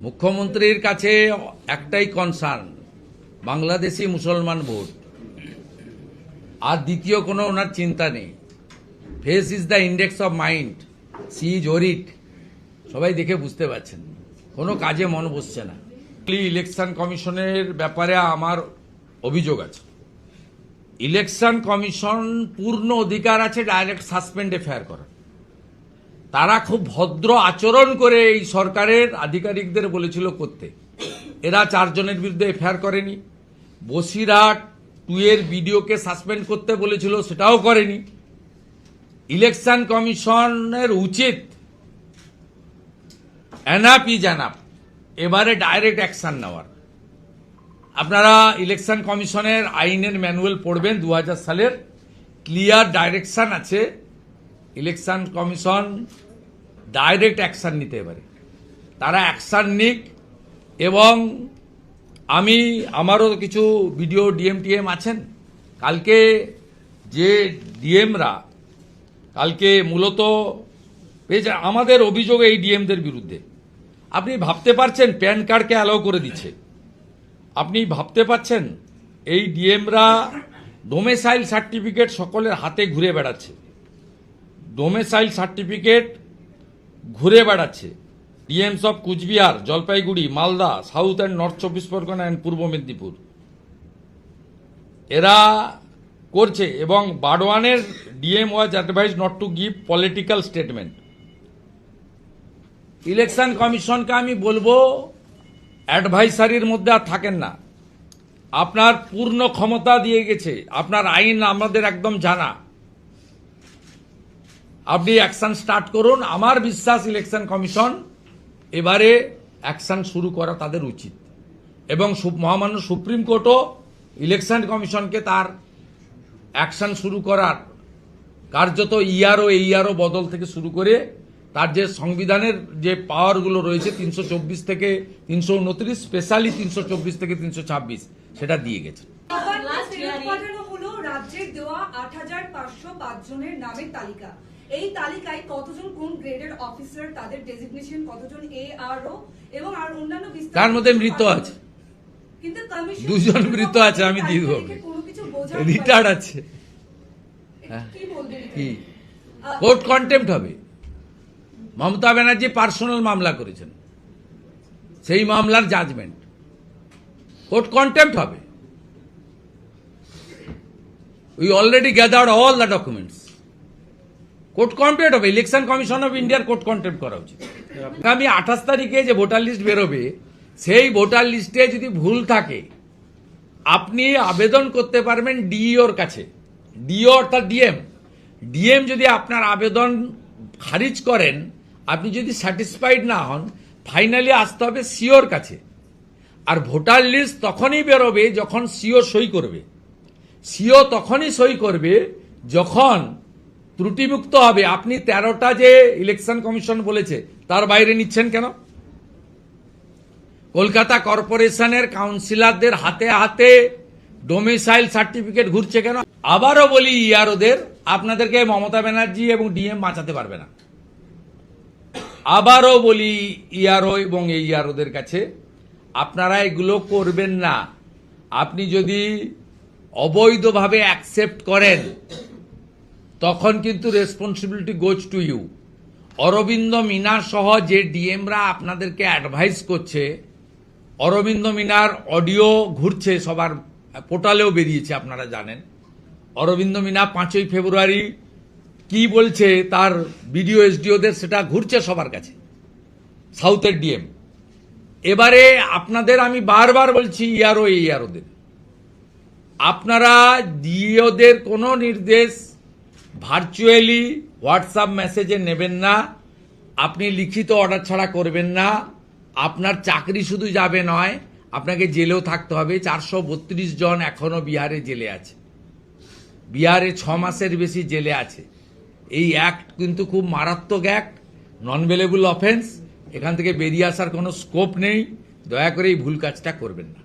মুখ্যমন্ত্রীর কাছে একটাই কনসার্ন, বাংলাদেশি মুসলমান ভোট। আর দ্বিতীয় কোনো ওনার চিন্তা নেই। Face is the index of mind, she is worried. সবাই দেখে বুঝতে পারছেন কোনো কাজে মন বসছে না। ইলেকশন কমিশনের ব্যাপারে আমার অভিযোগ আছে। ইলেকশন কমিশন পূর্ণ অধিকার আছে ডাইরেক্ট সাসপেন্ড এফআইআর করার। তারা খুব ভদ্র আচরণ করে এই সরকারের আধিকারিকদের বলেছিল করতে। এরা 4 জনের বিরুদ্ধে এফআইআর করেনি। বসিরহাট 2 এর বিডিওকে সাসপেন্ড করতে বলেছিল, সেটাও করেনি। ইলেকশন কমিশনের উচিত এনাফ ইজ এনাফ, এবারে ডাইরেক্ট অ্যাকশন নেওয়ার। আপনারা ইলেকশন কমিশনের আইনের ম্যানুয়াল পড়বেন, 2000 সালের ক্লিয়ার ডাইরেকশন আছে। ইলেকশন কমিশন ডাইরেক্ট অ্যাকশন নিতে পারে, তারা অ্যাকশন নিক। এবং আমারও কিছু ভিডিও ডিএম আছেন। কালকে যে ডিএমরা কালকে মূলত আমাদের অভিযোগ এই ডিএমদের বিরুদ্ধে। আপনি ভাবতে পারছেন প্যান কার্ডকে অ্যালাউ করে দিচ্ছে? আপনি ভাবতে পারছেন এই ডিএমরা ডোমেসাইল সার্টিফিকেট সকলের হাতে ঘুরে বেড়াচ্ছে, ডোমেসাইল সার্টিফিকেট ঘুরে বেড়াচ্ছে। DMs of Cooch Behar, Jalpaiguri, Malda, south and north 24 Parganas and Purba Medinipur এরা করছে। এবং বারওয়ানের DM was advise not to give political statement. Election কমিশনকে আমি বলবো অ্যাডভাইসারির মধ্যে আর থাকেন না। আপনার পূর্ণ ক্ষমতা দিয়ে গেছে, আপনার আইন আমাদের একদম জানা। আপনি অ্যাকশন স্টার্ট করুন। আমার বিশ্বাস ইলেকশন কমিশন এবারে অ্যাকশন শুরু করা তাদের উচিত। এবং মহামান্য সুপ্রিম কোর্টও ইলেকশন কমিশনকে তার অ্যাকশন শুরু করার কার্যত এইআরও বদল থেকে শুরু করে তার যে সংবিধানের যে পাওয়ারগুলো রয়েছে 324 থেকে 329, স্পেশালি 324 থেকে 326, সেটা দিয়ে গেছে। রাজ্যের দেওয়া 8505 জনের নামের তালিকা, এই তালিকায় কতজন কোন গ্রেডের অফিসার, তাদের ডেজিগনেশন, কতজন এআরও এবং আর অন্যান্য বিস্তারিত। তার মধ্যে মৃত আছে, কিন্তু কমিশন 2 জন মৃত আছে, আমি দিয়ে দেবো। রিটায়ার্ড আছে। কি বলবেন? কি কোর্ট কন্টেম্প্ট হবে? মমতা ব্যানার্জি পার্সোনাল মামলা করেছেন, সেই মামলার জাজমেন্ট কোর্ট কন্টেম্প্ট হবে। We already gathered all the documents. Court contempt হবে। ইলেকশন কমিশন অফ ইন্ডিয়ার কোর্ট কন্টেম্প্ট করা উচিত। আগামী 28 তারিখে যে ভোটার লিস্ট বেরোবে, সেই ভোটার লিস্টে যদি ভুল থাকে আপনি আবেদন করতে পারবেন ডিইওর কাছে। ডিও অর্থাৎ ডিএম যদি আপনার আবেদন খারিজ করেন, আপনি যদি স্যাটিসফাইড না হন, ফাইনালি আসতে হবে সিওর কাছে। আর ভোটার লিস্ট তখনই বেরোবে যখন সিও সই করবে। সিও তখনই সই করবে যখন ত্রুটিমুক্ত হবে। আপনি 13টা যে ইলেকশন কমিশন বলেছে তার বাইরে নিচ্ছেন কেন? কলকাতা কর্পোরেশনের কাউন্সিলরদের হাতে হাতে ডোমিসাইল সার্টিফিকেট ঘুরছে কেন? আবারও বলি ইআরওদের, আপনাদেরকে মমতা ব্যানার্জি এবং ডিএম বাঁচাতে পারবে না। আবারও বলি ইআরও এবং এইআরওদের কাছে, আপনারা এগুলো করবেন না। আপনি যদি অবৈধভাবে অ্যাকসেপ্ট করেন তখন কিন্তু responsibility goes to you. Arvind Meena সহ যে ডিএমরা আপনাদেরকে অ্যাডভাইস করছে, অরবিন্দ মিনার অডিও ঘুরছে, সবার পোর্টালেও বেরিয়েছে, আপনারা জানেন। অরবিন্দ মিনা 5ই ফেব্রুয়ারি কি বলছে তার বিডিও এসডিওদের, সেটা ঘুরছে সবার কাছে, সাউথের ডিএম। এবারে আপনাদের আমি বারবার বলছি এইআরওদের, আপনারা ডিওদের কোনো নির্দেশ ভার্চুয়ালি হোয়াটসঅ্যাপ মেসেজে নেবেন না। আপনি লিখিত অর্ডার ছাড়া করবেন না। আপনার চাকরি শুধু যাবে নয়, আপনাকে জেলেও থাকতে হবে। 432 জন এখনো বিহারে জেলে আছে। বিহারে 6 মাসের বেশি জেলে আছে। এই অ্যাক্ট কিন্তু খুব মারাত্মক অ্যাক্ট, নন বেলেবল অফেন্স। এখান থেকে বেরিয়ে আসার কোনো স্কোপ নেই। দয়া করে এই ভুল কাজটা করবেন না।